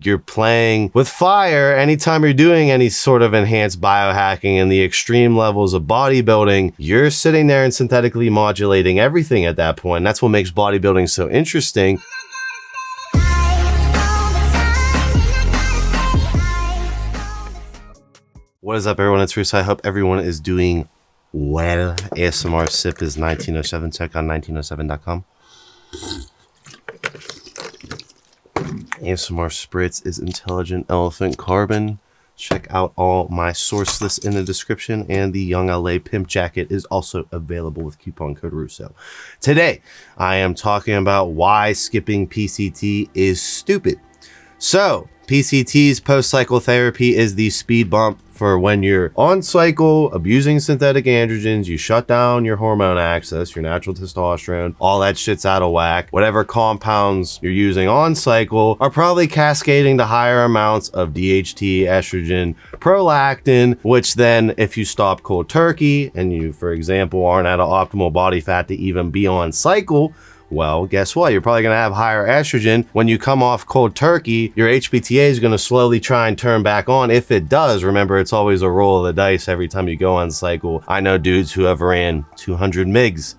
you're playing with fire anytime you're doing any sort of enhanced biohacking and the extreme levels of bodybuilding. You're sitting there and synthetically modulating everything at that point. And that's what makes bodybuilding so interesting. What is up, everyone? It's Russo. I hope everyone is doing well. ASMR sip is 1907. Check on 1907.com. ASMR spritz is Intelligent Elephant Carbon. Check out all my source lists in the description, and the Young LA Pimp Jacket is also available with coupon code Russo. Today, I am talking about why skipping PCT is stupid. So, PCT's post-cycle therapy is the speed bump for when you're on cycle, abusing synthetic androgens, you shut down your hormone axis, your natural testosterone, all that shit's out of whack. Whatever compounds you're using on cycle are probably cascading to higher amounts of DHT, estrogen, prolactin, which then if you stop cold turkey and you, for example, aren't at an optimal body fat to even be on cycle, well, guess what? You're probably going to have higher estrogen. When you come off cold turkey, your HPTA is going to slowly try and turn back on. If it does, remember, it's always a roll of the dice every time you go on cycle. I know dudes who have ran 200 mgs,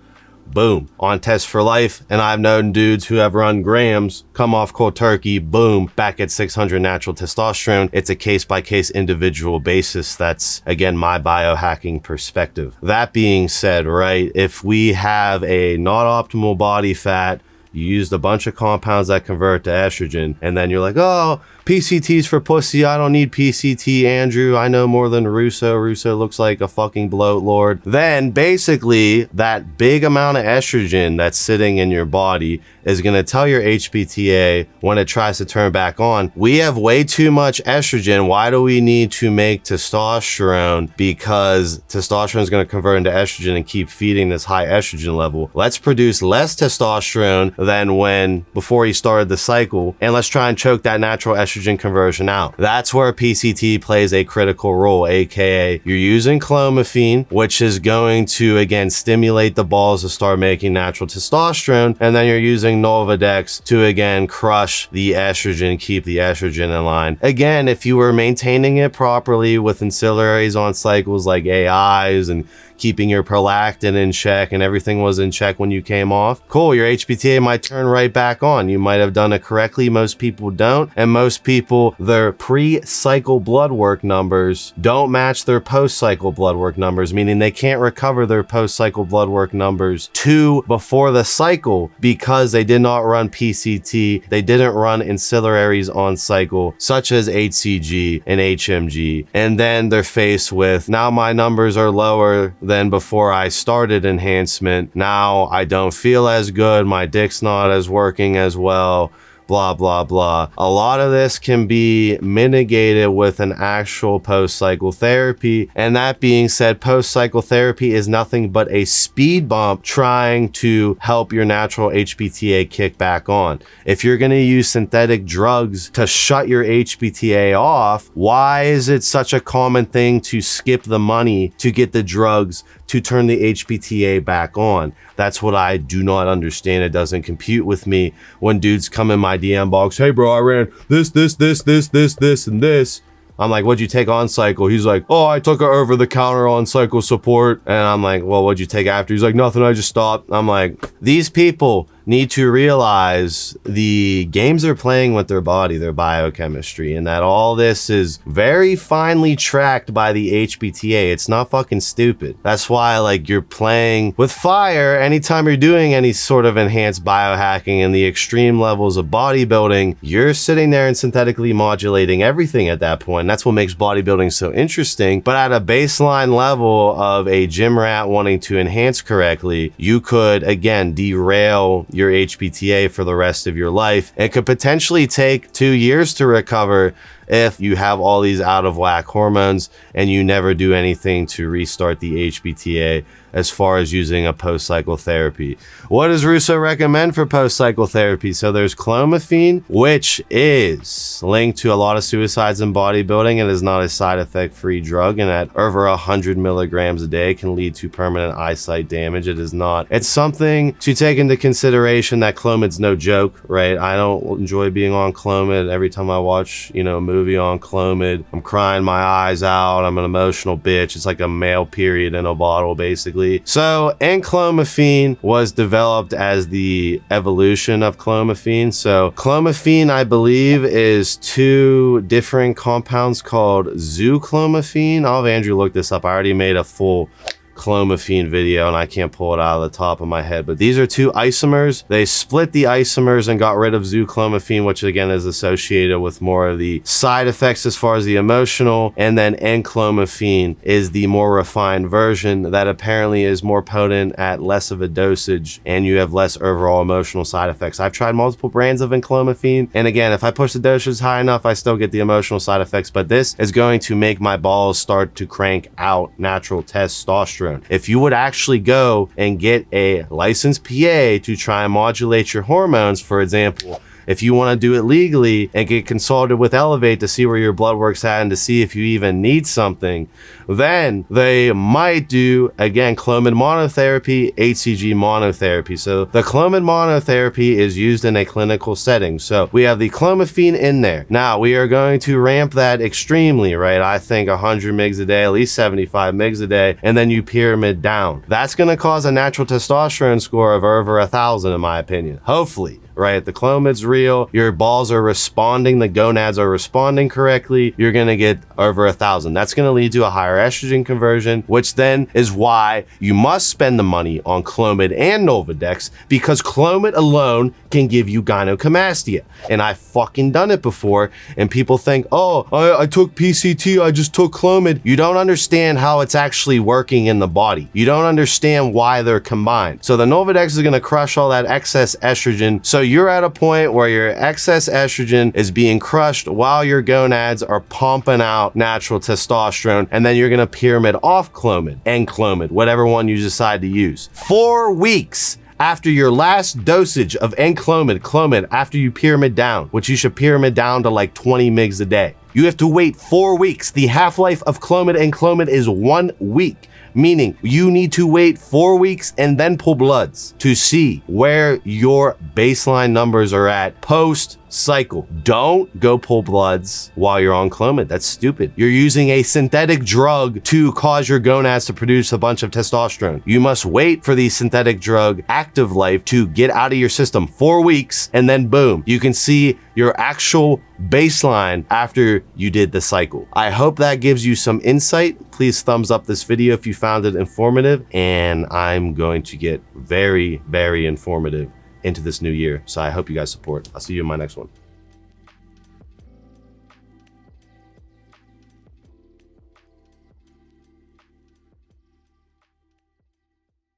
boom, on test for life. And I've known dudes who have run grams, come off cold turkey, boom, back at 600 natural testosterone. It's a case-by-case individual basis. That's, again, my biohacking perspective. That being said, right, if we have a not optimal body fat, you used a bunch of compounds that convert to estrogen, and then you're like, oh, PCT's for pussy. I don't need PCT, Andrew. I know more than Russo. Russo looks like a fucking bloat lord. Then basically that big amount of estrogen that's sitting in your body is going to tell your HPTA when it tries to turn back on, we have way too much estrogen. Why do we need to make testosterone? Because testosterone is going to convert into estrogen and keep feeding this high estrogen level. Let's produce less testosterone than before you started the cycle, and let's try and choke that natural estrogen conversion out. That's where PCT plays a critical role, aka you're using clomiphene, which is going to again stimulate the balls to start making natural testosterone, and then you're using Nolvadex to again crush the estrogen, keep the estrogen in line. Again, if you were maintaining it properly with ancillaries on cycles like AIs and keeping your prolactin in check and everything was in check when you came off, cool, your HPTA might turn right back on. You might have done it correctly. Most people don't, and most people, their pre-cycle blood work numbers don't match their post-cycle blood work numbers, meaning they can't recover their post-cycle blood work numbers to before the cycle because they did not run PCT, they didn't run ancillaries on cycle such as HCG and HMG, and then they're faced with, now my numbers are lower than before I started enhancement. Now I don't feel as good. My dick's not as working as well. Blah, blah, blah. A lot of this can be mitigated with an actual post-cycle therapy. And that being said, post-cycle therapy is nothing but a speed bump trying to help your natural HPTA kick back on. If you're going to use synthetic drugs to shut your HPTA off, why is it such a common thing to skip the money to get the drugs to turn the HPTA back on? That's what I do not understand. It doesn't compute with me when dudes come in my DM box, hey bro, I ran this, and this. I'm like, what'd you take on cycle? He's like, oh, I took it over the counter on cycle support. And I'm like, well, what'd you take after? He's like, nothing, I just stopped. I'm like, these people need to realize the games they're playing with their body, their biochemistry, and that all this is very finely tracked by the HPTA. It's not fucking stupid. That's why, like, you're playing with fire anytime you're doing any sort of enhanced biohacking and the extreme levels of bodybuilding. You're sitting there and synthetically modulating everything at that point. And that's what makes bodybuilding so interesting. But at a baseline level of a gym rat wanting to enhance correctly, you could, again, derail your HPTA for the rest of your life. It could potentially take 2 years to recover if you have all these out of whack hormones and you never do anything to restart the HPTA as far as using a post-cycle therapy. What does Russo recommend for post-cycle therapy? So there's clomiphene, which is linked to a lot of suicides in bodybuilding and is not a side effect free drug, and at over 100 milligrams a day can lead to permanent eyesight damage. It's something to take into consideration that Clomid's no joke, right? I don't enjoy being on Clomid. Every time I watch, a movie on Clomid, I'm crying my eyes out. I'm an emotional bitch. It's like a male period in a bottle, basically. So enclomiphene was developed as the evolution of clomiphene. So clomiphene, I believe, is 2 different compounds called zooclomiphene. I'll have Andrew look this up. I already made a full clomiphene video and I can't pull it out of the top of my head, but these are 2 isomers. They split the isomers and got rid of zooclomiphene, which again is associated with more of the side effects as far as the emotional, and then enclomiphene is the more refined version that apparently is more potent at less of a dosage and you have less overall emotional side effects. I've tried multiple brands of enclomiphene, and again, if I push the dosage high enough, I still get the emotional side effects, but this is going to make my balls start to crank out natural testosterone. If you would actually go and get a licensed PA to try and modulate your hormones, for example, if you want to do it legally and get consulted with Elevate to see where your blood work's at and to see if you even need something, then they might do, again, Clomid monotherapy, HCG monotherapy. So the Clomid monotherapy is used in a clinical setting. So we have the clomiphene in there. Now we are going to ramp that extremely, right? I think 100 mgs a day, at least 75 mgs a day, and then you pyramid down. That's going to cause a natural testosterone score of over 1,000 in my opinion. Hopefully. Right? The Clomid's real. Your balls are responding. The gonads are responding correctly. You're going to get over 1,000. That's going to lead to a higher estrogen conversion, which then is why you must spend the money on Clomid and Nolvadex, because Clomid alone can give you gynecomastia. And I've fucking done it before. And people think, oh, I took PCT. I just took Clomid. You don't understand how it's actually working in the body. You don't understand why they're combined. So the Nolvadex is going to crush all that excess estrogen. So you're at a point where your excess estrogen is being crushed while your gonads are pumping out natural testosterone, and then you're gonna pyramid off Clomid and Clomid, whatever one you decide to use. 4 weeks after your last dosage of Clomid, after you pyramid down, which you should pyramid down to like 20 mgs a day. You have to wait 4 weeks. The half-life of Clomid and Clomid is 1 week. Meaning you need to wait 4 weeks and then pull bloods to see where your baseline numbers are at post cycle. Don't go pull bloods while you're on Clomid. That's stupid. You're using a synthetic drug to cause your gonads to produce a bunch of testosterone. You must wait for the synthetic drug active life to get out of your system 4 weeks, and then boom, you can see your actual baseline after you did the cycle. I hope that gives you some insight. Please thumbs up this video if you found it informative, and I'm going to get very, very informative into this new year. So I hope you guys support. I'll see you in my next one.